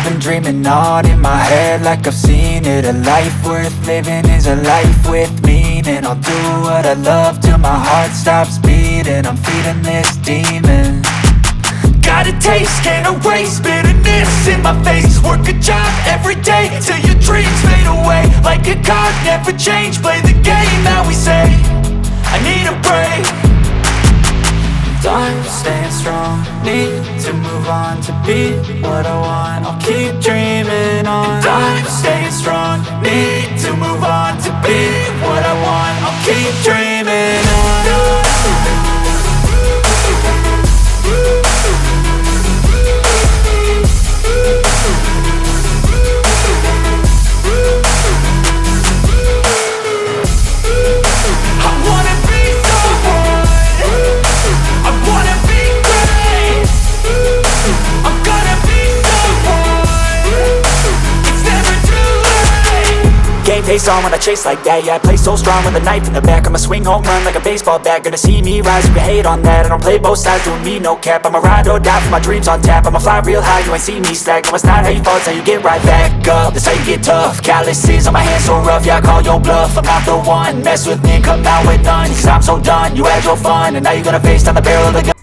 I've been dreaming on in my head like I've seen it. A life worth living is a life with meaning. I'll do what I love till my heart stops beating. I'm feeding this demon. Got a taste, can't erase bitterness in my face. Work a job every day till your dreams fade away. Like a card, never change, play the game that we say. I need a break. I'm staying strong, need to move on to be what I want. I'll keep dreaming on. I'm staying strong, need to move on to be what I want. I'll keep dreaming on. Face on when I chase like that. Yeah, I play so strong with a knife in the back. I'ma swing home run like a baseball bat. Gonna see me rise, you can hate on that. I don't play both sides, doing me no cap. I'ma ride or die for my dreams on tap. I'ma fly real high, you ain't see me slack. No, it's not how you fall, it's how you get right back up. That's how you get tough. Calluses on my hands so rough, yeah, I call your bluff. I'm not the one, mess with me, come out with none. Cause I'm so done, you had your fun, and now you're gonna face down the barrel of the gun.